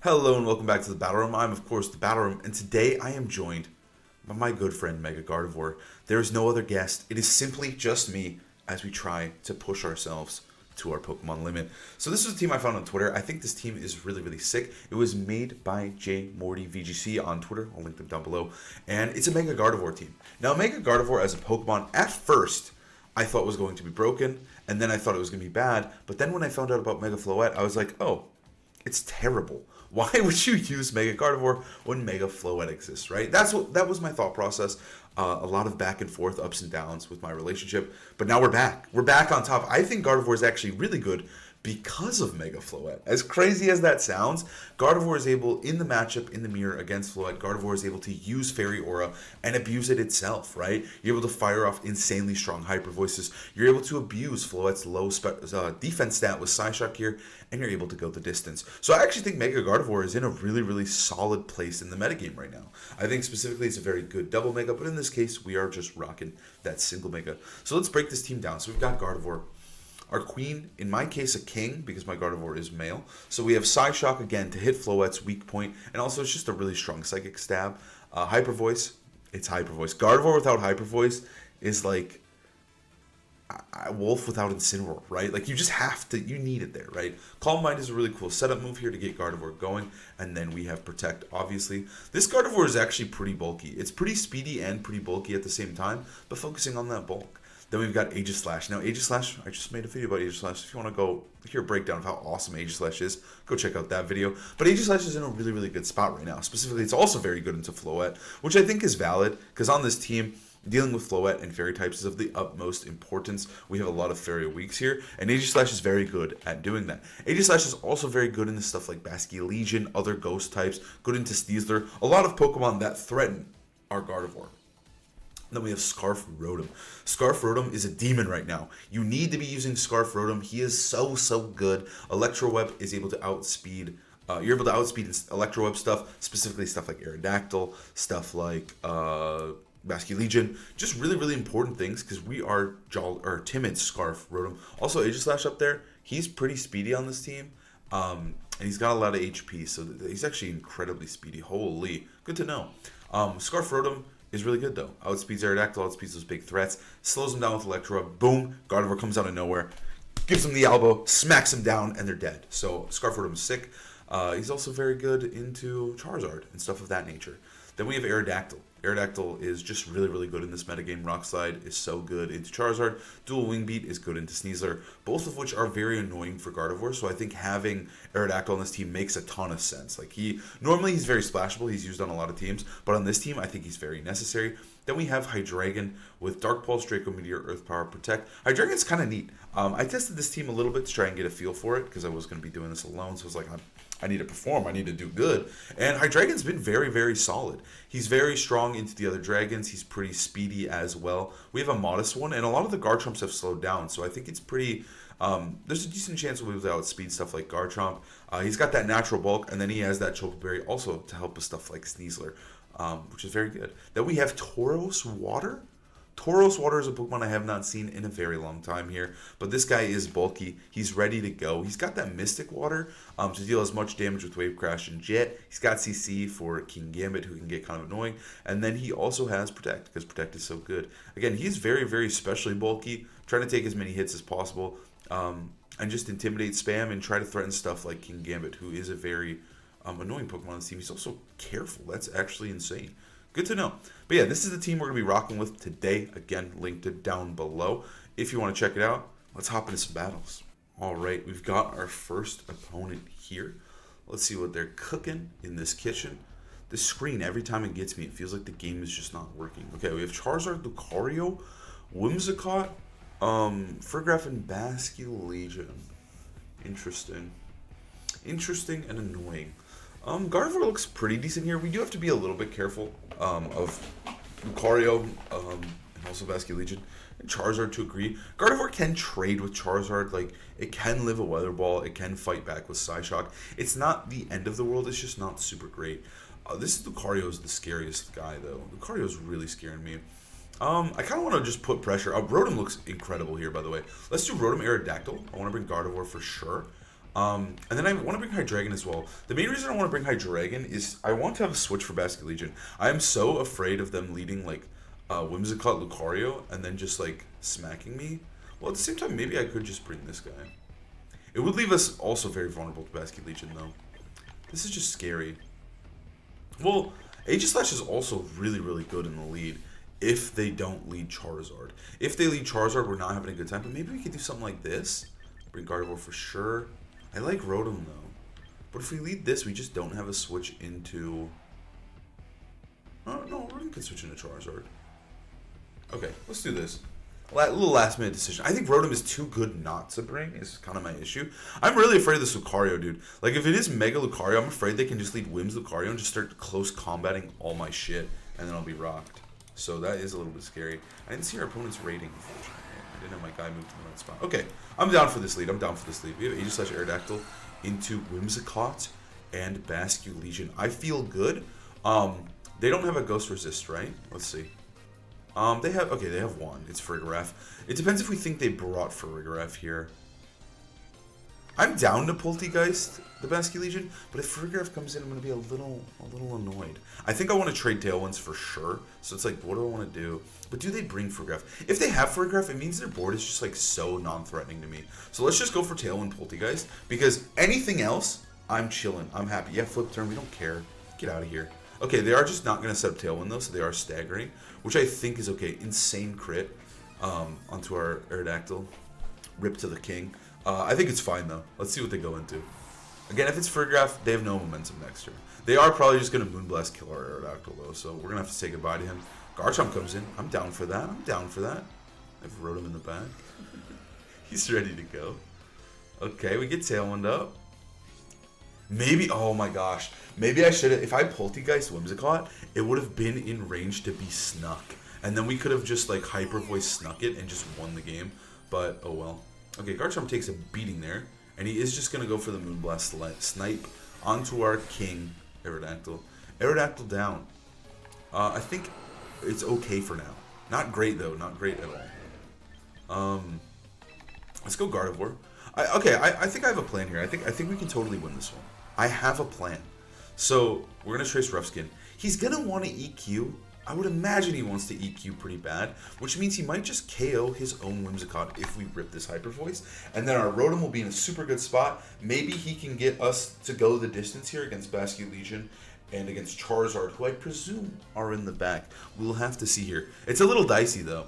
Hello and welcome back to the Battle Room. I'm of course the Battle Room, and today I am joined by my good friend Mega Gardevoir. There is no other guest. It is simply just me as we try to push ourselves to our Pokemon limit. So this is a team I found on Twitter. I think this team is really sick. It was made by J Morty VGC on Twitter. I'll link them down below. And it's a Mega Gardevoir team. Now Mega Gardevoir as a Pokemon at first I thought was going to be broken, and then I thought it was going to be bad. But then when I found out about Mega Floette, I was like, oh, it's terrible. Why would you use Mega Gardevoir when Mega Floette exists, right? That was my thought process. A lot of back and forth, ups and downs with my relationship. But now we're back. We're back on top. I think Gardevoir is actually really good because of Mega Floette. As crazy as that sounds, Gardevoir is able, in the matchup, in the mirror against Floette, Gardevoir is able to use Fairy Aura and abuse it itself, right? You're able to fire off insanely strong Hyper Voices. You're able to abuse Floette's low defense stat with Psyshock here, and you're able to go the distance. So I actually think Mega Gardevoir is in a really solid place in the metagame right now. I think specifically it's a very good double Mega, but in this case, we are just rocking that single Mega. So let's break this team down. So we've got Gardevoir. Our queen, in my case, a king, because my Gardevoir is male. So we have Psyshock again to hit Floette's weak point, and also it's just a really strong Psychic Stab. Hyper Voice, it's Hyper Voice. Gardevoir without Hyper Voice is like a wolf without Incineroar, right? Like you just have to, you need it there, right? Calm Mind is a really cool setup move here to get Gardevoir going, and then we have Protect, obviously. This Gardevoir is actually pretty bulky. It's pretty speedy and pretty bulky at the same time, but focusing on that bulk. Then we've got Aegislash. Now, Aegislash, I just made a video about Aegislash. If you want to go hear a breakdown of how awesome Aegislash is, go check out that video. But Aegislash is in a really good spot right now. Specifically, it's also very good into Floette, which I think is valid, because on this team, dealing with Floette and Fairy types is of the utmost importance. We have a lot of Fairy weaks here, and Aegislash is very good at doing that. Aegislash is also very good into stuff like Basculegion, other Ghost types, good into Sneasler, a lot of Pokemon that threaten our Gardevoir. Then we have Scarf Rotom. Scarf Rotom is a demon right now. You need to be using Scarf Rotom. He is so good. Electro Web is able to outspeed. You're able to outspeed Electro Web stuff, specifically stuff like Aerodactyl, stuff like Basculegion. Just really important things, because we are timid Scarf Rotom. Also, Aegislash up there, he's pretty speedy on this team. And he's got a lot of HP, so he's actually incredibly speedy. Holy, good to know. Scarf Rotom is really good though. Outspeeds Aerodactyl, outspeeds those big threats, slows them down with Electro. Boom, Gardevoir comes out of nowhere, gives them the elbow, smacks them down, and they're dead. So Scarf Rotom is sick. He's also very good into Charizard and stuff of that nature. Then we have Aerodactyl. Aerodactyl is just really good in this metagame. Rock Slide is so good into Charizard. Dual Wing Beat is good into Sneasler, both of which are very annoying for Gardevoir. So I think having Aerodactyl on this team makes a ton of sense. Like normally he's very splashable. He's used on a lot of teams, but on this team I think he's very necessary. Then we have Hydreigon with Dark Pulse, Draco Meteor, Earth Power, Protect. Hydreigon's kind of neat. I tested this team a little bit to try and get a feel for it, because I was going to be doing this alone. So I was like, I need to perform. I need to do good. And Hydreigon's been very solid. He's very strong into the other dragons. He's pretty speedy as well. We have a modest one, and a lot of the Garchomps have slowed down. So I think it's pretty... there's a decent chance we'll be able to outspeed stuff like Garchomp. He's got that natural bulk, and then he has that Choco Berry also to help with stuff like Sneasler, which is very good. Then we have Tauros Water. Tauros Water is a Pokemon I have not seen in a very long time here, but this guy is bulky. He's ready to go. He's got that Mystic Water to deal as much damage with Wave Crash and Jet. He's got CC for King Gambit, who can get kind of annoying, and then he also has Protect, because Protect is so good. Again, he's very specially bulky, trying to take as many hits as possible, and just intimidate spam and try to threaten stuff like King Gambit, who is a very annoying Pokemon on this team. He's also careful. That's actually insane. Good to know. But yeah, this is the team we're going to be rocking with today. Again, linked it down below. If you want to check it out, let's hop into some battles. All right, we've got our first opponent here. Let's see what they're cooking in this kitchen. The screen, every time it gets me, it feels like the game is just not working. Okay, we have Charizard, Lucario, Whimsicott, Farigiraf, and Basculegion. Interesting and annoying. Gardevoir looks pretty decent here. We do have to be a little bit careful of Lucario and also Basculegion and Charizard to agree. Gardevoir can trade with Charizard. Like, it can live a Weather Ball. It can fight back with Psyshock. It's not the end of the world. It's just not super great. This is Lucario's the scariest guy, though. Lucario's really scaring me. I kind of want to just put pressure. Rotom looks incredible here, by the way. Let's do Rotom Aerodactyl. I want to bring Gardevoir for sure. And then I want to bring Hydreigon as well. The main reason I want to bring Hydreigon is I want to have a switch for Basket Legion. I am so afraid of them leading like Whimsicott Lucario and then just like smacking me. Well, at the same time, maybe I could just bring this guy. It would leave us also very vulnerable to Basket Legion though. This is just scary. Well, Aegislash is also really, really good in the lead if they don't lead Charizard. If they lead Charizard, we're not having a good time. But maybe we could do something like this. Bring Gardevoir for sure. I like Rotom though. But if we lead this, we just don't have a switch into... Oh, no, Rotom can switch into Charizard. Okay, let's do this. Little last minute decision. I think Rotom is too good not to bring is kind of my issue. I'm really afraid of this Lucario, dude. Like, if it is Mega Lucario, I'm afraid they can just lead Whims Lucario and just start close combating all my shit, and then I'll be rocked. So that is a little bit scary. I didn't see our opponent's rating, unfortunately. I didn't have my guy move to the right spot. Okay, I'm down for this lead. We have Aegislash Aerodactyl into Whimsicott and Basque Legion. I feel good. They don't have a Ghost Resist, right? Let's see. They have one. It's Farigiraf. It depends if we think they brought Farigiraf here. I'm down to Poltegeist, the Basque Legion, but if Farigiraf comes in, I'm going to be a little annoyed. I think I want to trade Tailwinds for sure, so it's like, what do I want to do? But do they bring Farigiraf? If they have Farigiraf, it means their board is just like so non-threatening to me. So let's just go for Tailwind Poltegeist, because anything else, I'm chilling. I'm happy. Yeah, flip turn, we don't care. Get out of here. Okay, they are just not going to set up Tailwind though, so they are staggering, which I think is okay. Insane crit onto our Aerodactyl. Rip to the king. I think it's fine though. Let's see what they go into. Again, if it's Farigiraf, they have no momentum next turn. They are probably just going to Moonblast kill our Aerodactyl though, so we're going to have to say goodbye to him. Garchomp comes in. I'm down for that. I have Rotom in the back. He's ready to go. Okay, we get Tailwind up. Maybe, oh my gosh. Maybe I should have, if I Poltegeist Whimsicott, it would have been in range to be snuck. And then we could have just like Hyper Voice snuck it and just won the game. But, oh well. Okay, Garchomp takes a beating there. And he is just going to go for the Moonblast Snipe onto our King, Aerodactyl. Aerodactyl down. I think it's okay for now. Not great though, not great at all. Let's go Gardevoir. I think I have a plan here. I think we can totally win this one. I have a plan. So we're gonna trace Rough Skin. He's gonna want to EQ. I would imagine he wants to EQ pretty bad, which means he might just KO his own Whimsicott if we rip this Hyper Voice. And then our Rotom will be in a super good spot. Maybe he can get us to go the distance here against Basque Legion and against Charizard, who I presume are in the back. We'll have to see here. It's a little dicey though.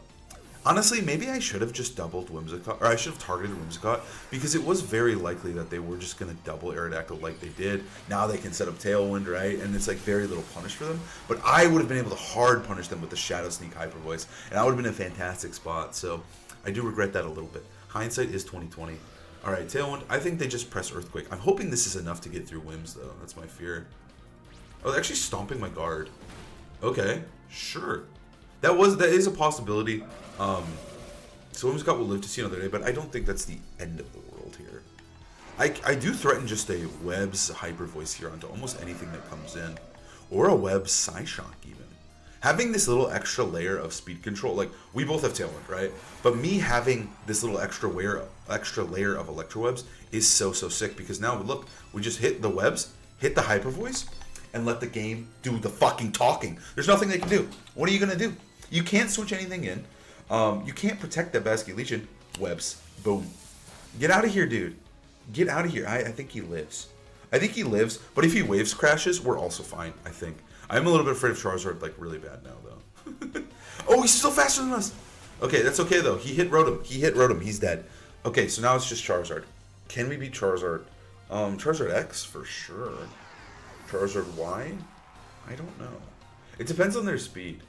Honestly, maybe I should have just doubled Whimsicott, or I should have targeted Whimsicott, because it was very likely that they were just going to double Aerodactyl like they did. Now they can set up Tailwind, right? And it's like very little punish for them. But I would have been able to hard punish them with the Shadow Sneak Hyper Voice, and I would have been in a fantastic spot. So I do regret that a little bit. Hindsight is 20/20. All right, Tailwind. I think they just press Earthquake. I'm hoping this is enough to get through Whims, though. That's my fear. Oh, they're actually stomping my guard. Okay, sure. That is a possibility. So Whimsicott will live to see another day, but I don't think that's the end of the world here. I do threaten just a Web's Hyper Voice here onto almost anything that comes in. Or a Web's Psyshock even. Having this little extra layer of speed control, like, we both have Tailwind, right? But me having this little extra layer of Electro Webs is so sick, because now, look, we just hit the Webs, hit the Hyper Voice, and let the game do the fucking talking. There's nothing they can do. What are you going to do? You can't switch anything in. You can't protect that Basque Legion. Webs. Boom. Get out of here, dude. Get out of here. I think he lives. But if he Waves Crashes, we're also fine, I think. I'm a little bit afraid of Charizard, like, really bad now, though. Oh, he's still faster than us. Okay, that's okay, though. He hit Rotom. He's dead. Okay, so now it's just Charizard. Can we beat Charizard? Charizard X, for sure. Charizard Y? I don't know. It depends on their speed.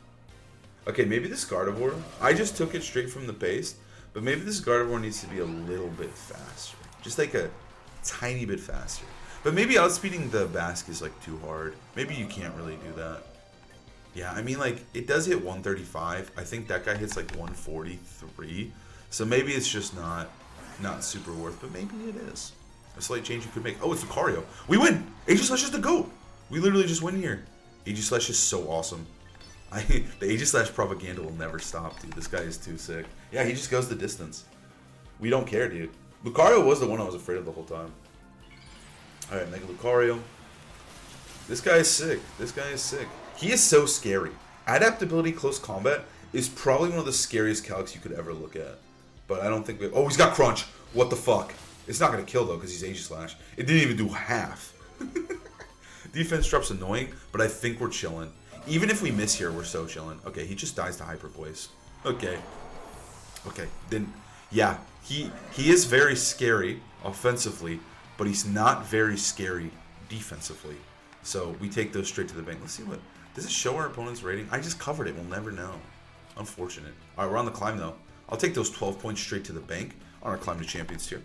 Okay, maybe this Gardevoir, I just took it straight from the base, but maybe this Gardevoir needs to be a little bit faster. Just like a tiny bit faster. But maybe outspeeding the Basque is like too hard. Maybe you can't really do that. Yeah, I mean, like, it does hit 135. I think that guy hits like 143. So maybe it's just not super worth, but maybe it is. A slight change you could make. Oh, it's Lucario. We win! Aegislash is the GOAT! We literally just win here. Aegislash is so awesome. The Aegislash propaganda will never stop, dude. This guy is too sick. Yeah, he just goes the distance. We don't care, dude. Lucario was the one I was afraid of the whole time. Alright, Mega Lucario. This guy is sick. This guy is sick. He is so scary. Adaptability Close Combat is probably one of the scariest calcs you could ever look at. But I don't think we... Oh, he's got Crunch. What the fuck? It's not going to kill, though, because he's Aegislash. It didn't even do half. Defense drop's annoying, but I think we're chilling. Even if we miss here, we're so chilling. Okay, he just dies to Hyper Voice. Okay. Okay, then... Yeah, he is very scary offensively, but he's not very scary defensively. So we take those straight to the bank. Let's see what... Does it show our opponent's rating? I just covered it. We'll never know. Unfortunate. Alright, we're on the climb, though. I'll take those 12 points straight to the bank on our climb to champions tier.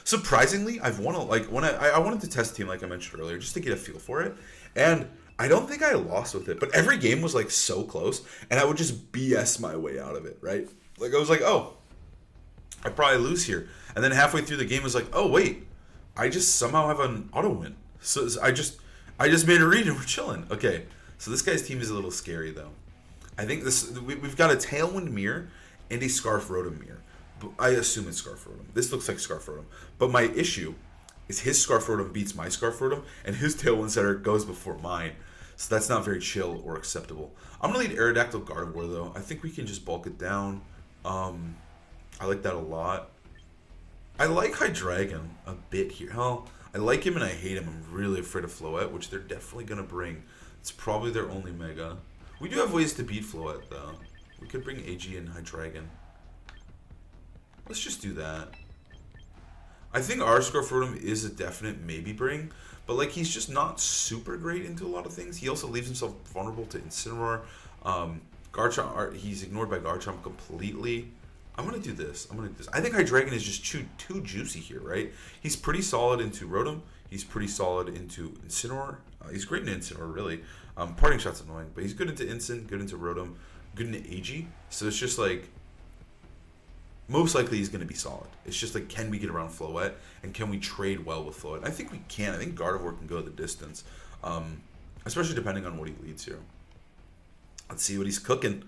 Surprisingly, I've won I wanted to test the team like I mentioned earlier, just to get a feel for it. And I don't think I lost with it, but every game was like so close, and I would just BS my way out of it, right? Like I was like, oh, I probably lose here. And then halfway through the game I was like, oh wait, I just somehow have an auto win. So I just made a read and we're chilling. Okay, so this guy's team is a little scary though. I think we've got a Tailwind Mirror and a Scarf Rotom Mirror. I assume it's Scarf Rotom. This looks like Scarf Rotom. But my issue is his Scarf Rotom beats my Scarf Rotom, and his Tailwind Setter goes before mine. So that's not very chill or acceptable. I'm going to lead Aerodactyl Gardevoir, though. I think we can just bulk it down. I like that a lot. I like Hydreigon a bit here. Hell, I like him and I hate him. I'm really afraid of Floette, which they're definitely going to bring. It's probably their only Mega. We do have ways to beat Floette, though. We could bring AG and Hydreigon. Let's just do that. I think our Scarf Rotom is a definite maybe bring, but like he's just not super great into a lot of things. He also leaves himself vulnerable to Incineroar. Garchomp, he's ignored by Garchomp completely. I'm gonna do this. I think Hydreigon is just too juicy here, right? He's pretty solid into Rotom. He's pretty solid into Incineroar. He's great in Incineroar, really. Parting Shot's annoying, but he's good into Incin, good into Rotom, good into AG. So it's just like, most likely he's going to be solid. It's just like, can we get around Floette, and can we trade well with Floette? I think we can. I think Gardevoir can go the distance, especially depending on what he leads here. Let's see what he's cooking.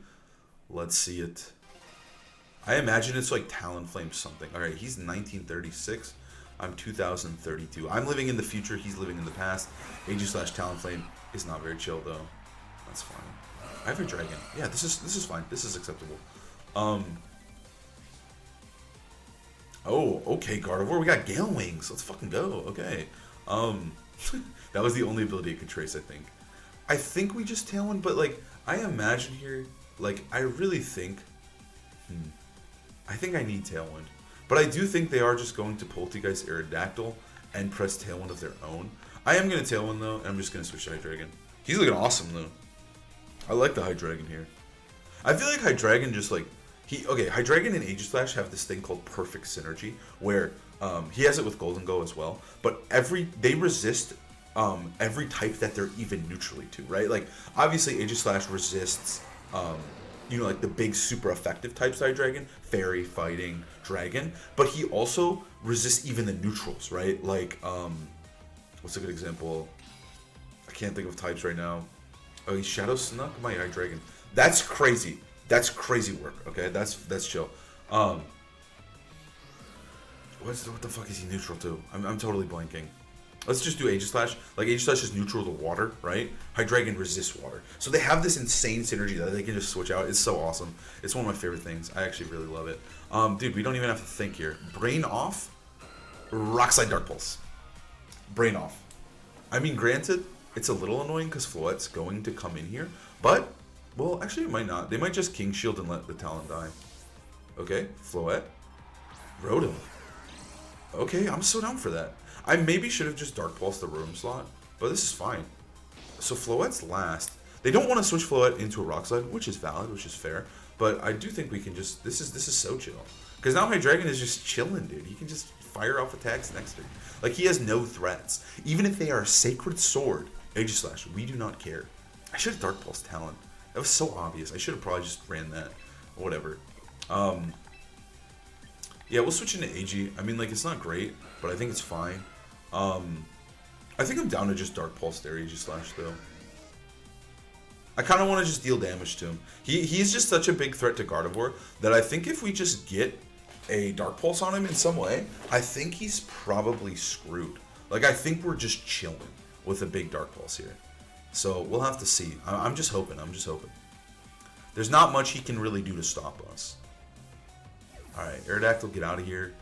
Let's see it. I imagine it's like Talonflame something. All right, he's 1936. I'm 2032. I'm living in the future. He's living in the past. Aegislash/Talonflame is not very chill though. That's fine. I have a dragon. Yeah, this is fine. This is acceptable. Oh, okay, Gardevoir. We got Gale Wings. Let's fucking go. Okay. That was the only ability it could trace, I think. I think we just Tailwind, but like, I imagine here, like, I really think, I think I need Tailwind. But I do think they are just going to Poltegeist Aerodactyl and press Tailwind of their own. I am going to Tailwind, though, and I'm just going to switch to Hydreigon. He's looking awesome, though. I like the Hydreigon here. I feel like Hydreigon just, like, Hydreigon and Aegislash have this thing called perfect synergy, where he has it with Golden Go as well, but they resist every type that they're even neutrally to, right? Like, obviously Aegislash resists, like the big super effective types of Hydreigon, Fairy, Fighting, Dragon, but he also resists even the neutrals, right? Like, what's a good example? I can't think of types right now. Oh, he Shadow Snuck my Hydreigon. That's crazy. That's crazy work, okay? That's chill. What the fuck is he neutral to? I'm totally blanking. Let's just do Aegislash. Like, Aegislash is neutral to water, right? Hydreigon resists water. So they have this insane synergy that they can just switch out. It's so awesome. It's one of my favorite things. I actually really love it. Dude, we don't even have to think here. Brain off. Rock Slide Dark Pulse. Brain off. I mean, granted, it's a little annoying because Floette's going to come in here, but... Well, actually, it might not. They might just King Shield and let the Talon die. Okay, Floette. Rotom. Okay, I'm so down for that. I maybe should have just Dark Pulsed the Rotom slot, but this is fine. So Floette's last. They don't want to switch Floette into a Rock Slide, which is valid, which is fair. But I do think we can just... This is so chill. Because now Hydreigon is just chilling, dude. He can just fire off attacks next to him. Like, he has no threats. Even if they are Sacred Sword, Aegislash, we do not care. I should have Dark Pulsed Talon. That was so obvious. I should have probably just ran that. Whatever. Yeah, we'll switch into AG. I mean, like, it's not great, but I think it's fine. I think I'm down to just Dark Pulse there, Aegislash, though. I kind of want to just deal damage to him. He's just such a big threat to Gardevoir that I think if we just get a Dark Pulse on him in some way, I think he's probably screwed. Like, I think we're just chilling with a big Dark Pulse here. So, we'll have to see. I'm just hoping. I'm just hoping. There's not much he can really do to stop us. Alright, Aerodactyl, get out of here.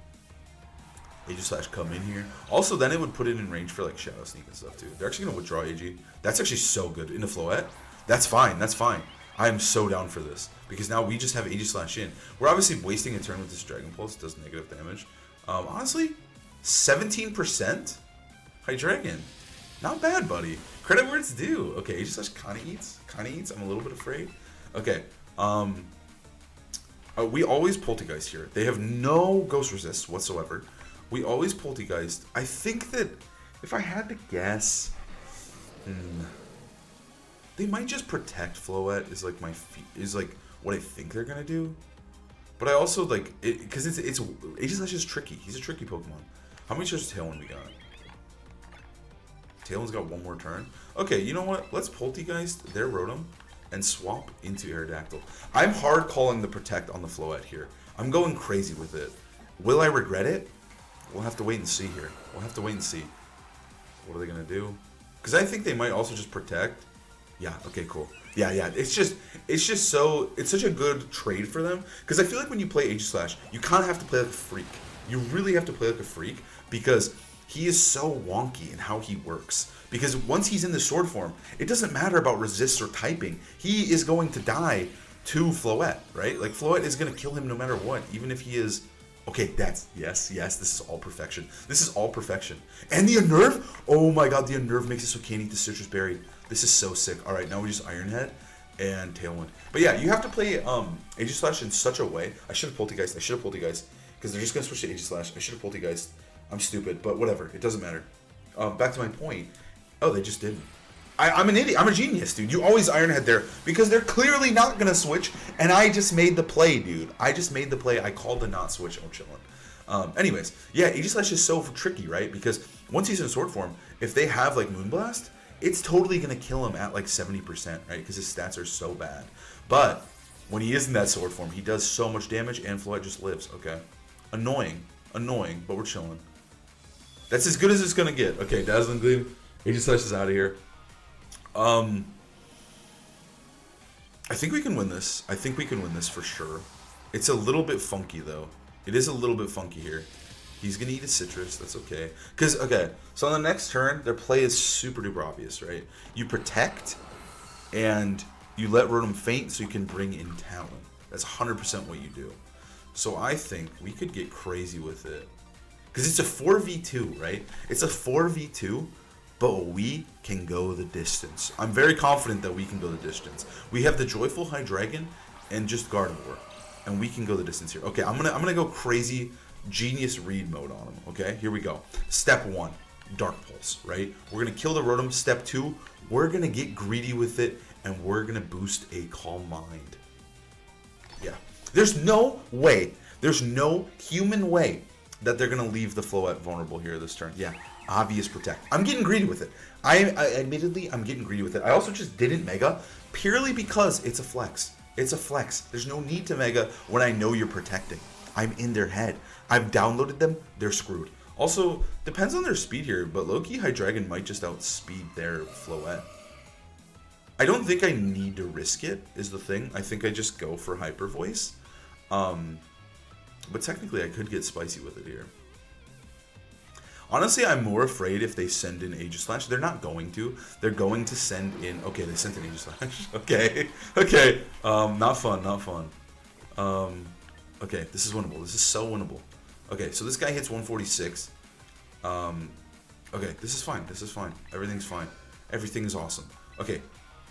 Aegislash, come in here. Also, then it would put it in range for, like, Shadow Sneak and stuff, too. They're actually going to withdraw AG. That's actually so good. Into Floette? That's fine. That's fine. I am so down for this. Because now we just have Aegislash in. We're obviously wasting a turn with this Dragon Pulse. It does negative damage. Honestly, 17%? Hydreigon. Not bad, buddy. Credit where it's due. Okay, Aegislash kind of eats. Kind of eats. I'm a little bit afraid. Okay. We always Poltergeist here. They have no Ghost Resist whatsoever. We always Poltergeist. I think that if I had to guess, they might just protect Floette. Is like what I think they're gonna do. But I also like it because it's Aegislash is tricky. He's a tricky Pokemon. How many turns does Tailwind we got? Tailwind's got one more turn. Okay, you know what? Let's Poltergeist their Rotom and swap into Aerodactyl. I'm hard calling the Protect on the Floette here. I'm going crazy with it. Will I regret it? We'll have to wait and see here. We'll have to wait and see. What are they going to do? Because I think they might also just Protect. Yeah, okay, cool. Yeah. It's such a good trade for them. Because I feel like when you play Aegislash, you kind of have to play like a freak. You really have to play like a freak because he is so wonky in how he works. Because once he's in the sword form, it doesn't matter about resist or typing. He is going to die to Floette, right? Like, Floette is going to kill him no matter what, even if he is... Okay, that's... Yes, this is all perfection. This is all perfection. And the Unnerve? Oh my god, the Unnerve makes it so can't eat the Citrus Berry. This is so sick. Alright, now we just Iron Head and Tailwind. But yeah, you have to play Aegislash in such a way... I should have Poltergeist. Because they're just going to switch to Aegislash. I should have Poltergeist. I'm stupid, but whatever. It doesn't matter. Back to my point. Oh, they just didn't. I'm an idiot. I'm a genius, dude. You always Iron Head there because they're clearly not going to switch, and I just made the play, dude. I just made the play. I called the not switch. Oh, chillin'. Anyways, yeah, Aegislash is so tricky, right? Because once he's in sword form, if they have, like, Moonblast, it's totally going to kill him at, like, 70%, right? Because his stats are so bad. But when he is in that sword form, he does so much damage, and Floette just lives, okay? Annoying, but we're chilling. That's as good as it's going to get. Okay, Dazzling Gleam. Aegislash is out of here. I think we can win this. I think we can win this for sure. It's a little bit funky, though. It is a little bit funky here. He's going to eat a Citrus. That's okay. Because, okay, so on the next turn, their play is super duper obvious, right? You Protect, and you let Rotom faint so you can bring in Talon. That's 100% what you do. So I think we could get crazy with it. Because it's a 4v2, right? It's a 4v2, but we can go the distance. I'm very confident that we can go the distance. We have the Joyful Hydreigon and just Gardevoir, and we can go the distance here. Okay, I'm gonna go crazy genius read mode on him. Okay, here we go. Step 1, Dark Pulse, right? We're gonna kill the Rotom. Step 2, we're gonna get greedy with it, and we're gonna boost a Calm Mind. Yeah, there's no way. There's no human way that they're going to leave the Floette vulnerable here this turn. Yeah, obvious Protect. I'm getting greedy with it. Admittedly, I'm getting greedy with it. I also just didn't Mega purely because it's a flex. It's a flex. There's no need to Mega when I know you're protecting. I'm in their head. I've downloaded them. They're screwed. Also, depends on their speed here, but low-key Hydreigon might just outspeed their Floette. I don't think I need to risk it, is the thing. I think I just go for Hyper Voice. But technically, I could get spicy with it here. Honestly, I'm more afraid if they send in Aegislash. They're not going to. They're going to send in... Okay, they sent in Aegislash. Okay. Not fun. Okay, this is winnable. This is so winnable. Okay, so this guy hits 146. Okay, this is fine. Everything's fine. Everything is awesome. Okay,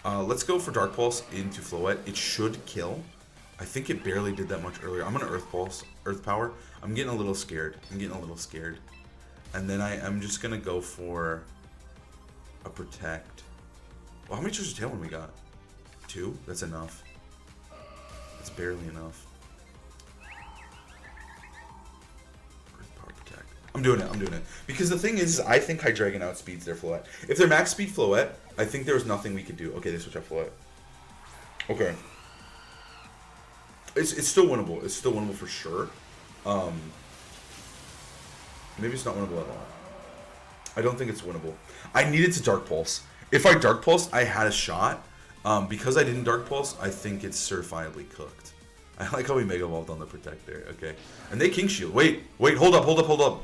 let's go for Dark Pulse into Floette. It should kill. I think it barely did that much earlier. I'm going to Earth Power. I'm getting a little scared. And then I'm just going to go for a Protect. Well, how many Treasure Tailwind we got? 2? That's enough. That's barely enough. Earth Power Protect. I'm doing it. Because the thing is I think Hydreigon outspeeds their Floette. If they're max speed Floette, I think there was nothing we could do. Okay, they switch out Floette. Okay. It's still winnable. It's still winnable for sure. Um, maybe it's not winnable at all. I don't think it's winnable. I needed to Dark Pulse. If I Dark Pulse, I had a shot. Because I didn't Dark Pulse, I think it's certifiably cooked. I like how we Mega Evolved on the Protector. Okay. And they King Shield. Wait, hold up.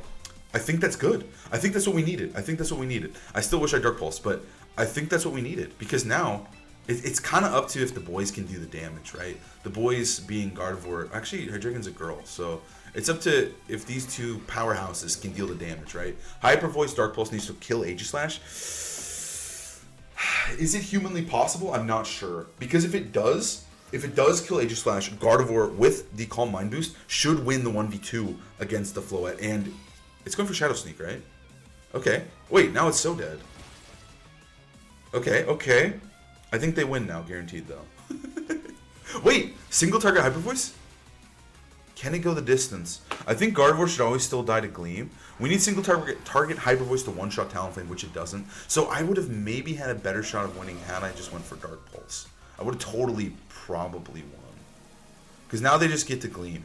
I think that's good. I think that's what we needed. I still wish I Dark Pulse, but I think that's what we needed. Because now, it's kind of up to if the boys can do the damage, right? The boys being Gardevoir. Actually, Hydreigon's a girl, so it's up to if these two powerhouses can deal the damage, right? Hyper Voice Dark Pulse needs to kill Aegislash. Is it humanly possible? I'm not sure. Because if it does kill Aegislash, Gardevoir with the Calm Mind boost should win the 1v2 against the Floette. And it's going for Shadow Sneak, right? Okay. Wait, now it's so dead. Okay. I think they win now, guaranteed though. Wait, single target Hyper Voice? Can it go the distance? I think Gardevoir should always still die to Gleam. We need single target Hyper Voice to one-shot Talonflame, which it doesn't. So I would have maybe had a better shot of winning had I just went for Dark Pulse. I would have totally probably won. Because now they just get to Gleam.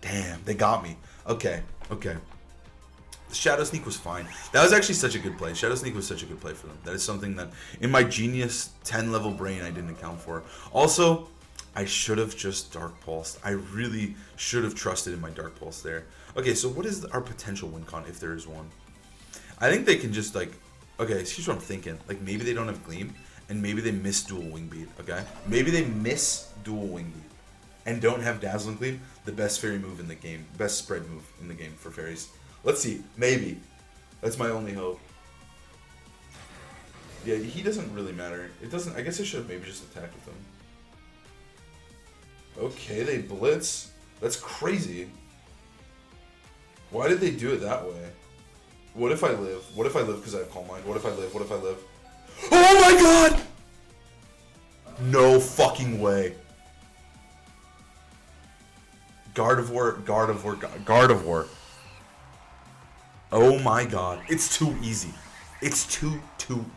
Damn, they got me. Okay. The Shadow Sneak was fine. That was actually such a good play. Shadow Sneak was such a good play for them. That is something that in my genius 10 level brain I didn't account for. Also, I should have just Dark Pulsed. I really should have trusted in my Dark Pulse there. Okay, so what is our potential win con if there is one? I think they can just like... Okay, here's what I'm thinking. Like maybe they don't have Gleam, and maybe they miss Dual Wing Beat, okay? Maybe they miss Dual Wing Beat and don't have Dazzling Gleam, the best fairy move in the game. Best spread move in the game for fairies. Let's see. Maybe. That's my only hope. Yeah, he doesn't really matter. It doesn't... I guess I should have maybe just attacked with him. Okay, they blitz. That's crazy. Why did they do it that way? What if I live? What if I live because I have Calm Mind? What if I live? Oh my god! No fucking way. Gardevoir. Oh my god. It's too easy. It's too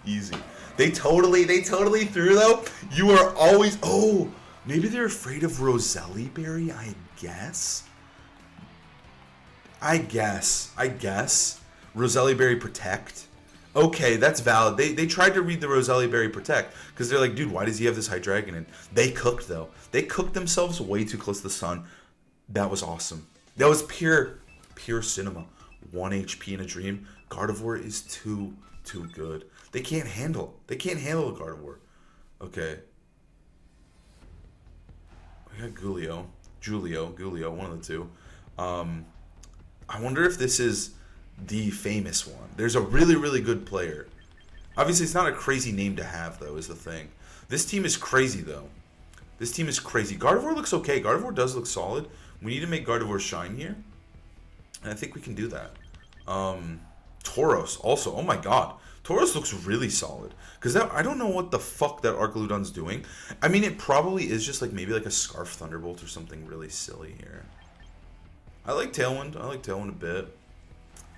easy. They totally threw though. You are always... Oh! Maybe they're afraid of Roselli Berry, I guess. Roselli Berry Protect. Okay, that's valid. They tried to read the Roselli Berry Protect because they're like, dude, why does he have this Hydreigon in? They cooked though. They cooked themselves way too close to the sun. That was awesome. That was pure cinema. 1 HP in a dream. Gardevoir is too good. They can't handle a Gardevoir. Okay. I got Julio, one of the two. I wonder if this is the famous one. There's a really good player. Obviously, it's not a crazy name to have, though, is the thing. This team is crazy, though. Gardevoir looks okay. Gardevoir does look solid. We need to make Gardevoir shine here. And I think we can do that. Tauros, also. Oh, my God. Tauros looks really solid. Because I don't know what the fuck that Arcaludon's doing. I mean, it probably is just like maybe like a Scarf Thunderbolt or something really silly here. I like Tailwind. A bit.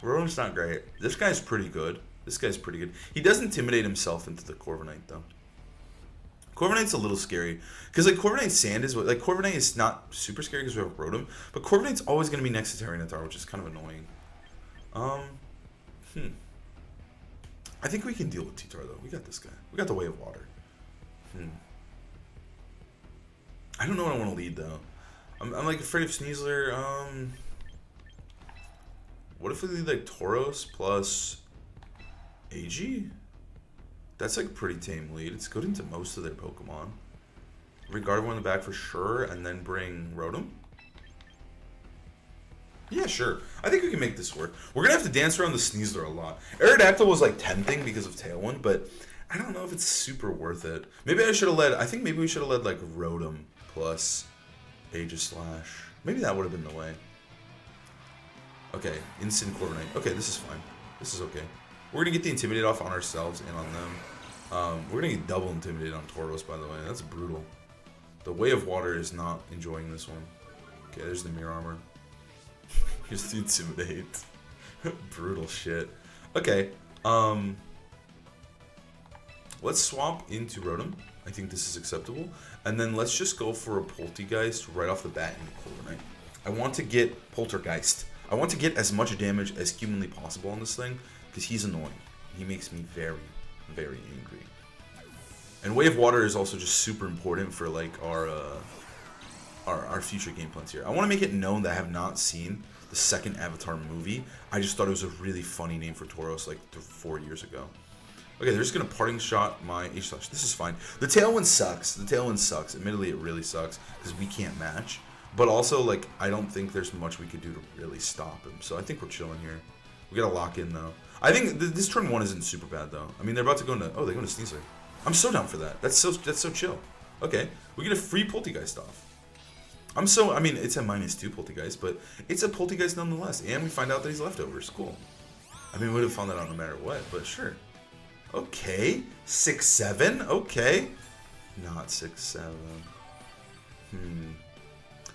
Rotom's not great. This guy's pretty good. He does intimidate himself into the Corviknight, though. Corviknight's a little scary. Because like Corviknight Sand is... Like Corviknight is not super scary because we have Rotom. But Corviknight's always going to be next to Tyrainitar, which is kind of annoying. I think we can deal with T-Tar, though. We got this guy. We got the Way of Water. I don't know what I want to lead, though. I'm like afraid of Sneasler. What if we lead like Tauros plus AG? That's like a pretty tame lead. It's good into most of their Pokemon. Bring Gardevoir in the back for sure, and then bring Rotom. Yeah, sure. I think we can make this work. We're going to have to dance around the Sneasler a lot. Aerodactyl was like tempting because of Tailwind, but I don't know if it's super worth it. Maybe I should have led... I think maybe we should have led like Rotom plus Aegislash. Maybe that would have been the way. Okay, instant Corviknight. Okay, this is fine. This is okay. We're going to get the Intimidate off on ourselves and on them. We're going to get double Intimidate on Tauros, by the way. That's brutal. The Way of Water is not enjoying this one. Okay, there's the Mirror Armor. Here's the Intimidate. Brutal shit. Okay, let's swap into Rotom. I think this is acceptable. And then let's just go for a Poltergeist right off the bat into Corviknight. I want to get Poltergeist. I want to get as much damage as humanly possible on this thing, because he's annoying. He makes me very, very angry. And Wave Water is also just super important for like our future game plans here. I want to make it known that I have not seen the second Avatar movie. I just thought it was a really funny name for Tauros like 4 years ago. Okay, they're just going to parting shot my H-Slash. This is fine. The Tailwind sucks. The Tailwind sucks. Admittedly, it really sucks because we can't match. But also, like, I don't think there's much we could do to really stop him. So I think we're chilling here. We got to lock in, though. I think this turn 1 isn't super bad, though. I mean, they're about to go into... Oh, they're going to Sneasler. I'm so down for that. That's so chill. Okay, we get a free Poltergeist off. I mean, it's a -2 Poltergeist, but it's a Poltergeist nonetheless. And we find out that he's leftovers. Cool. I mean, we would have found that out no matter what, but sure. Okay, 6-7. Okay, not 6-7.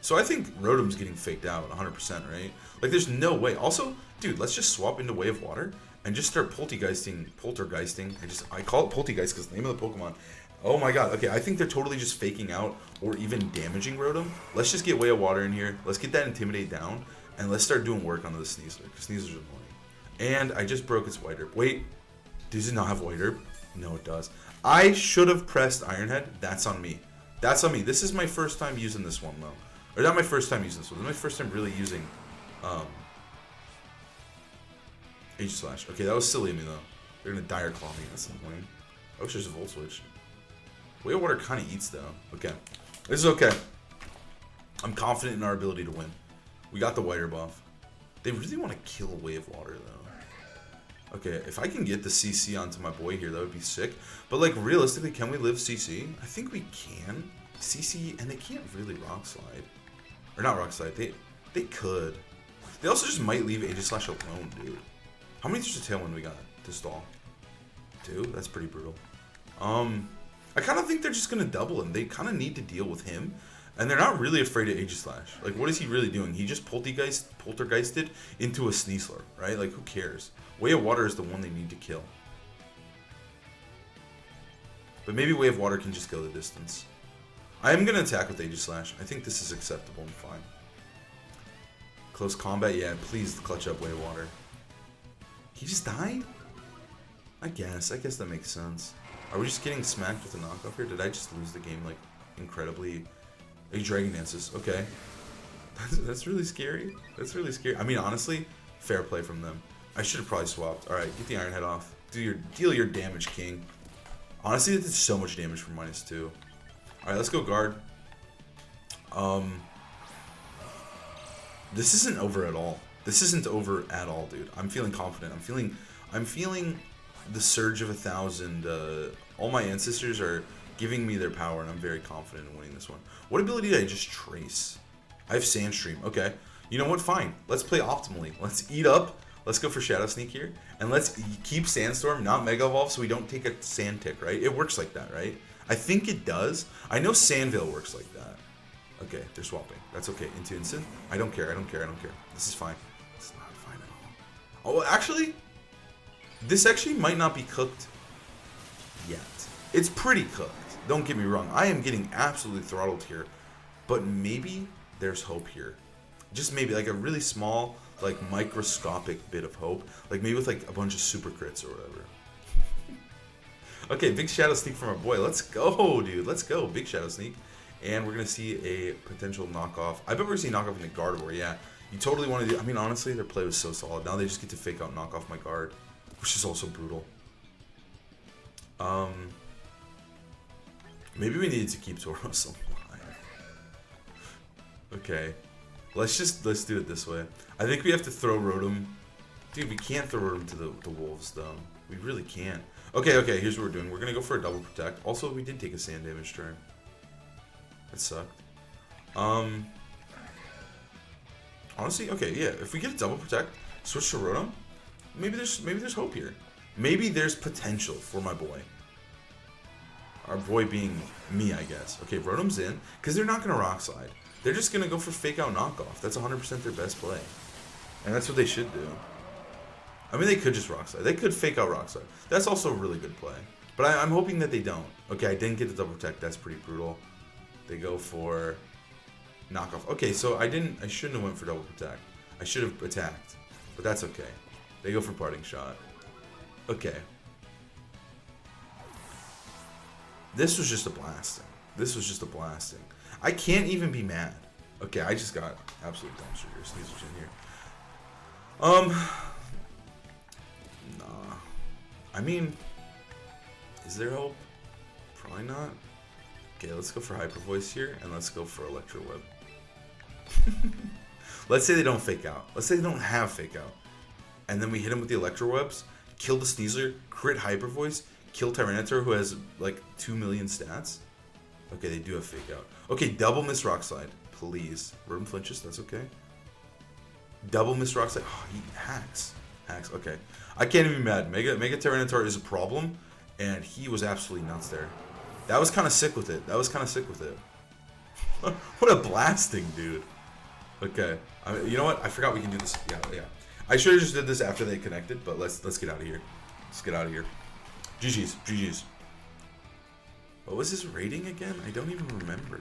So I think Rotom's getting faked out 100%, right? Like, there's no way. Also, dude, let's just swap into Wave Water and just start poltergeisting. I call it Poltergeist because the name of the Pokemon. Oh my god. Okay, I think they're totally just faking out or even damaging Rotom. Let's just get Wave Water in here. Let's get that Intimidate down, and let's start doing work onto the Sneasler because Sneasler's annoying. And I just broke its White Herb. Wait. Does it not have White Herb? No, it does. I should have pressed Iron Head. That's on me. That's on me. This is my first time using this one, though. Or not my first time using this one. This is my first time really using H-Slash. Okay, that was silly of me, though. They're going to Dire Claw me. That's annoying. I wish there's a Volt Switch. Wave Water kind of eats, though. Okay. This is okay. I'm confident in our ability to win. We got the White Herb off. They really want to kill Wave Water, though. Okay, if I can get the CC onto my boy here, that would be sick. But, like, realistically, can we live CC? I think we can. CC, and they can't really Rock Slide. Or not Rock Slide, they could. They also just might leave Aegislash alone, dude. How many there's a Tailwind we got to stall? 2? That's pretty brutal. I kind of think they're just going to double him. They kind of need to deal with him. And they're not really afraid of Aegislash. Like, what is he really doing? He just poltergeisted into a Sneasler, right? Like, who cares? Way of Water is the one they need to kill. But maybe Way of Water can just go the distance. I am going to attack with Aegislash. I think this is acceptable and fine. Close combat, yeah, please clutch up Way of Water. He just died? I guess that makes sense. Are we just getting smacked with a knockoff here? Did I just lose the game, like, incredibly... He Dragon Dances. Okay. That's really scary. That's really scary. I mean, honestly, fair play from them. I should have probably swapped. Alright, get the Iron Head off. Deal your damage, King. Honestly, that did so much damage for -2. Alright, let's go guard. This isn't over at all. This isn't over at all, dude. I'm feeling confident. I'm feeling the surge of 1,000. All my ancestors are giving me their power, and I'm very confident in winning this one. What ability did I just trace? I have Sandstream. Okay. You know what? Fine. Let's play optimally. Let's eat up. Let's go for Shadow Sneak here. And let's keep Sandstorm, not Mega Evolve, so we don't take a Sand Tick, right? It works like that, right? I think it does. I know Sandvale works like that. Okay, they're swapping. That's okay. Into Instant. I don't care. This is fine. It's not fine at all. Oh, actually, this actually might not be cooked yet. It's pretty cooked. Don't get me wrong. I am getting absolutely throttled here. But maybe there's hope here. Just maybe, like a really small, like microscopic bit of hope. Like maybe with like a bunch of super crits or whatever. Okay, big Shadow Sneak from our boy. Let's go, dude. Let's go. Big Shadow Sneak. And we're going to see a potential knockoff. I bet we're going to see knockoff into Gardevoir, yeah. You totally want to do... I mean, honestly, their play was so solid. Now they just get to fake out knock off my guard, which is also brutal. Maybe we needed to keep Tauros alive. Okay. Let's do it this way. I think we have to throw Rotom. Dude, we can't throw Rotom to the wolves, though. We really can't. Okay, here's what we're doing. We're going to go for a double protect. Also, we did take a sand damage turn. That sucked. Honestly, okay, yeah. If we get a double protect, switch to Rotom, maybe there's hope here. Maybe there's potential for my boy. Our boy being me, I guess. Okay, Rotom's in, because they're not going to Rock Slide. They're just going to go for Fake Out Knockoff. That's 100% their best play. And that's what they should do. I mean, they could just Rock Slide. They could Fake Out Rock Slide. That's also a really good play. But I'm hoping that they don't. Okay, I didn't get the double protect. That's pretty brutal. They go for knockoff. Okay, so I shouldn't have went for double protect. I should have attacked, but that's okay. They go for parting shot. Okay. This was just a blasting. This was just a blasting. I can't even be mad. Okay, I just got absolute dumpster here. Sneezers in here. Nah. I mean, is there hope? Probably not. Okay, let's go for Hyper Voice here, and let's go for Electro Web. Let's say they don't fake out. Let's say they don't have fake out. And then we hit him with the Electro Webs, kill the Sneasler, crit Hyper Voice, kill Tyrainitar, who has like 2 million stats. Okay, they do have fake out. Okay, double miss Rock Slide, please. Room flinches, that's okay. Double miss Rock Slide. Oh, he hacks. Hacks, okay. I can't even be mad. Mega Tyrainitar is a problem, and he was absolutely nuts there. That was kind of sick with it. That was kind of sick with it. What a blasting, dude. Okay. You know what? I forgot we can do this. Yeah. I should have just did this after they connected, but let's get out of here. Let's get out of here. GG's. What was his rating again? I don't even remember.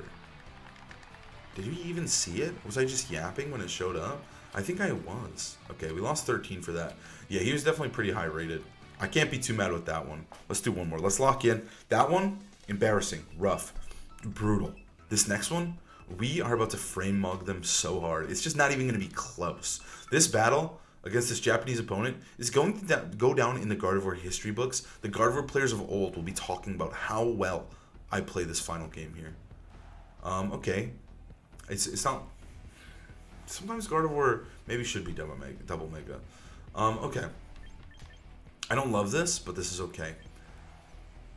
Did we even see it? Was I just yapping when it showed up? I think I was. Okay, we lost 13 for that. Yeah, he was definitely pretty high rated. I can't be too mad with that one. Let's do one more. Let's lock in. That one, embarrassing, rough, brutal. This next one, we are about to frame mug them so hard. It's just not even going to be close. This battle against this Japanese opponent is going to go down in the Gardevoir history books. The Gardevoir players of old will be talking about how well I play this final game here. Okay. It's not... Sometimes Gardevoir maybe should be double mega. Okay. I don't love this, but this is okay.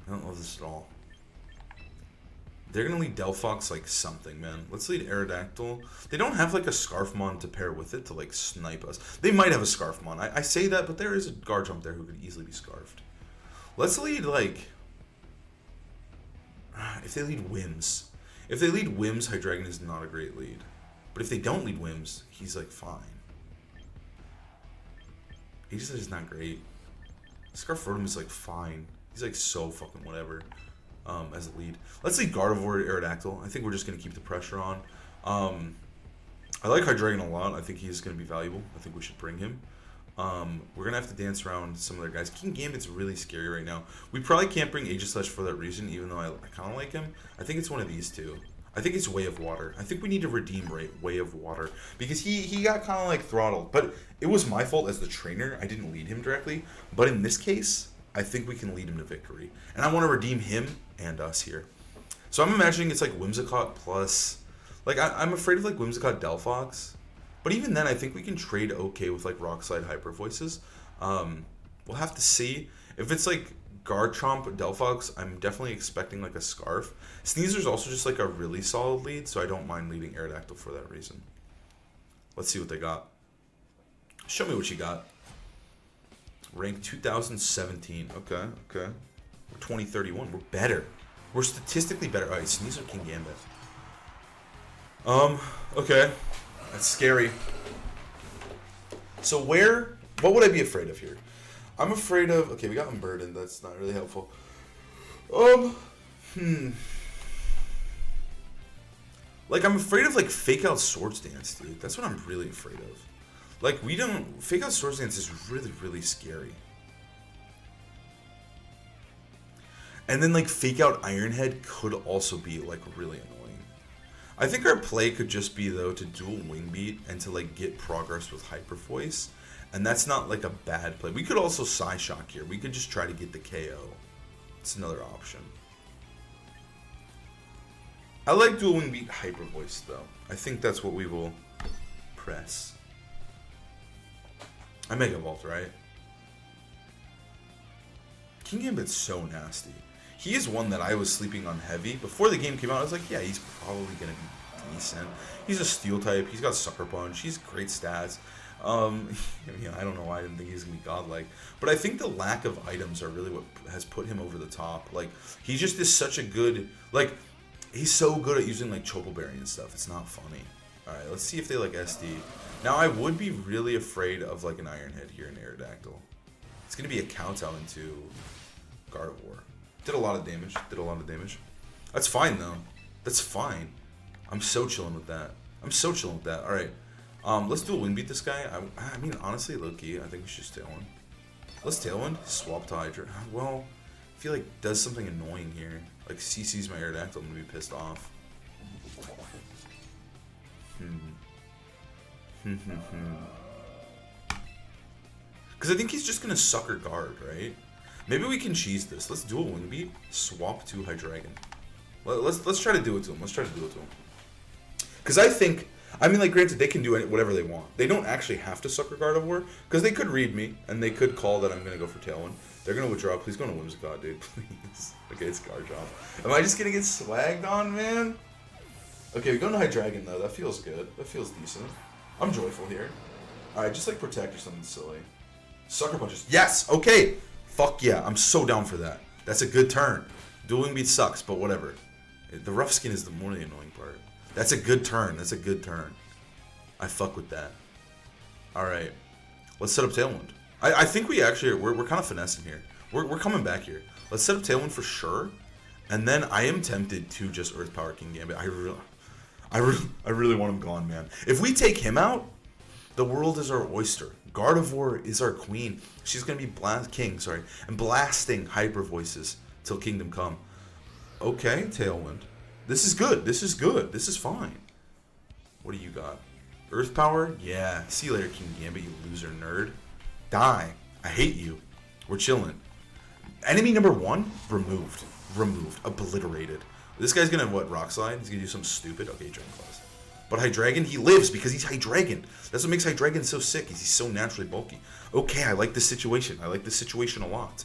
I don't love this at all. They're going to lead Delphox like something, man. Let's lead Aerodactyl. They don't have like a Scarfmon to pair with it to like snipe us. They might have a Scarfmon. I say that, but there is a Garchomp there who could easily be Scarfed. Let's lead like... If they lead Whims. If they lead Whims, Hydreigon is not a great lead. But if they don't lead Whims, he's like fine. Aegislash is not great. Scarfrotum is like fine. He's like so fucking whatever. As a lead. Let's lead Gardevoir Aerodactyl. I think we're just going to keep the pressure on. I like Hydreigon a lot. I think he's going to be valuable. I think we should bring him. We're going to have to dance around some other guys. King Gambit's really scary right now. We probably can't bring Aegislash for that reason, even though I kind of like him. I think it's one of these two. I think it's Way of Water. I think we need to redeem Way of Water. Because he got kind of like throttled. But it was my fault as the trainer. I didn't lead him directly. But in this case, I think we can lead him to victory. And I want to redeem him and us here. So I'm imagining it's like Whimsicott plus... Like, I'm afraid of like Whimsicott Delphox. But even then, I think we can trade okay with like Rock Slide Hyper Voices. We'll have to see. If it's like Garchomp Delphox, I'm definitely expecting like a Scarf. Sneaser's also just like a really solid lead, so I don't mind leading Aerodactyl for that reason. Let's see what they got. Show me what you got. Rank 2017. Okay. We're 2031. We're better. We're statistically better. Alright, Sneasler King Gambit. Okay. That's scary. So what would I be afraid of here? I'm afraid of... Okay, we got Unburdened. That's not really helpful. Like, I'm afraid of, like, Fake Out Swords Dance, dude. That's what I'm really afraid of. Like, we don't... Fake Out Swords Dance is really, really scary. And then, like, Fake Out Iron Head could also be, like, really annoying. I think our play could just be, though, to dual Wing Beat and to, like, get progress with Hyper Voice. And that's not, like, a bad play. We could also Psyshock here. We could just try to get the KO. It's another option. I like dual Wing Beat Hyper Voice, though. I think that's what we will press. I Mega Vault, right? King Gambit's so nasty. He is one that I was sleeping on heavy. Before the game came out, I was like, yeah, he's probably going to be decent. He's a Steel type. He's got Sucker Punch. He's great stats. I don't know why I didn't think he's going to be godlike. But I think the lack of items are really what has put him over the top. Like, he just is such a good... Like, he's so good at using, like, Choco Berry and stuff. It's not funny. Alright, let's see if they, like, SD. Now, I would be really afraid of, like, an Iron Head here in Aerodactyl. It's going to be a Kowtow into Gardevoir. Did a lot of damage. That's fine, though. That's fine. I'm so chilling with that. I'm so chilling with that. All right. Let's do a wing beat this guy. I mean, honestly, low-key, I think we should just Tailwind. Let's Tailwind. Swap to Hydra. Well, I feel like does something annoying here. Like CC's my Aerodactyl, I'm gonna be pissed off. Because I think he's just gonna sucker guard, right? Maybe we can cheese this. Let's do a wing beat. Swap to Hydreigon. Let's try to do it to him. Let's try to do it to him. Because I think, I mean, like, granted, they can do whatever they want. They don't actually have to sucker Gardevoir, because they could read me, and they could call that I'm going to go for Tailwind. They're going to withdraw. Please go to Whimsicott, dude. Please. Okay, it's Gardevoir. Am I just going to get swagged on, man? Okay, we're going to Hydreigon, though. That feels good. That feels decent. I'm joyful here. Alright, just, like, protect or something silly. Sucker punches. Yes! Okay! Fuck yeah. I'm so down for that. That's a good turn. Dueling beat sucks, but whatever. The rough skin is the more the annoying part. That's a good turn. That's a good turn. I fuck with that. Alright. Let's set up Tailwind. I think we actually, we're kind of finessing here. We're coming back here. Let's set up Tailwind for sure. And then I am tempted to just Earth Power King Gambit. I really want him gone, man. If we take him out, the world is our oyster. Gardevoir is our queen. She's going to be and blasting hyper voices till Kingdom Come. Okay, Tailwind. This is good. This is good. This is fine. What do you got? Earth Power? Yeah. See you later, King Gambit, you loser nerd. Die. I hate you. We're chilling. Enemy number 1? Removed. Removed. Obliterated. This guy's gonna, what, Rock Slide? He's gonna do something stupid? Okay, Dragon Claws. But Hydreigon, he lives because he's Hydreigon. That's what makes Hydreigon so sick, is he's so naturally bulky. Okay, I like this situation. I like this situation a lot.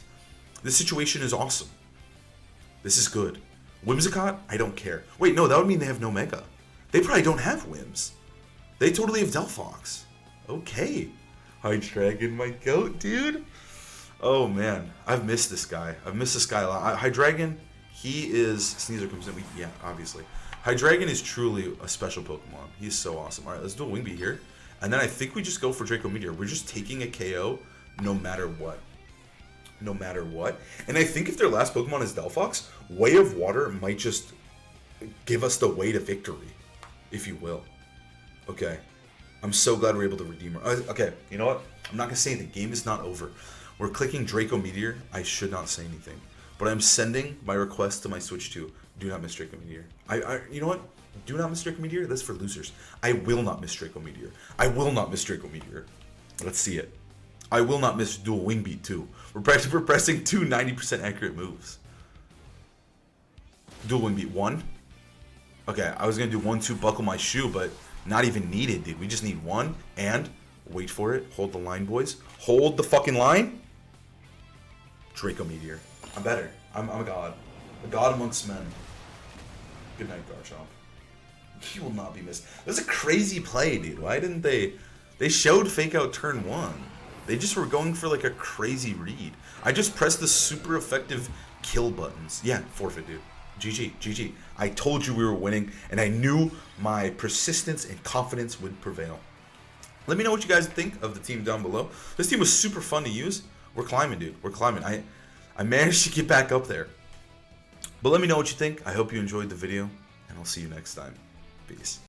This situation is awesome. This is good. Whimsicott? I don't care. Wait, no, that would mean they have no Mega. They probably don't have Whims. They totally have Delphox. Okay. Hydreigon, my goat, dude. Oh, man. I've missed this guy. I've missed this guy a lot. Hydreigon, he is... Sneasel comes in. Yeah, obviously. Hydreigon is truly a special Pokemon. He's so awesome. All right, let's do a Wing Beat here. And then I think we just go for Draco Meteor. We're just taking a KO no matter what. No matter what. And I think if their last Pokemon is Delphox, Way of Water might just give us the way to victory, if you will. Okay. I'm so glad we're able to redeem her. Okay, you know what? I'm not going to say anything. Game is not over. We're clicking Draco Meteor. I should not say anything. But I'm sending my request to my Switch 2. Do not miss Draco Meteor. You know what? Do not miss Draco Meteor? That's for losers. I will not miss Draco Meteor. I will not miss Draco Meteor. Let's see it. I will not miss Dual Wing Beat 2. We're pressing two 90% accurate moves. Dual Wing Beat 1. Okay, I was going to do 1, 2, buckle my shoe, but not even needed, dude. We just need 1, and wait for it. Hold the line, boys. Hold the fucking line. Draco Meteor. I'm better. I'm a god. A god amongst men. Good night, Garchomp. You will not be missed. That's a crazy play, dude. Why didn't they... They showed Fake Out turn 1. They just were going for like a crazy read. I just pressed the super effective kill buttons. Yeah, forfeit, dude. GG, GG. I told you we were winning, and I knew my persistence and confidence would prevail. Let me know what you guys think of the team down below. This team was super fun to use. We're climbing, dude. We're climbing. I managed to get back up there. But let me know what you think. I hope you enjoyed the video, and I'll see you next time. Peace.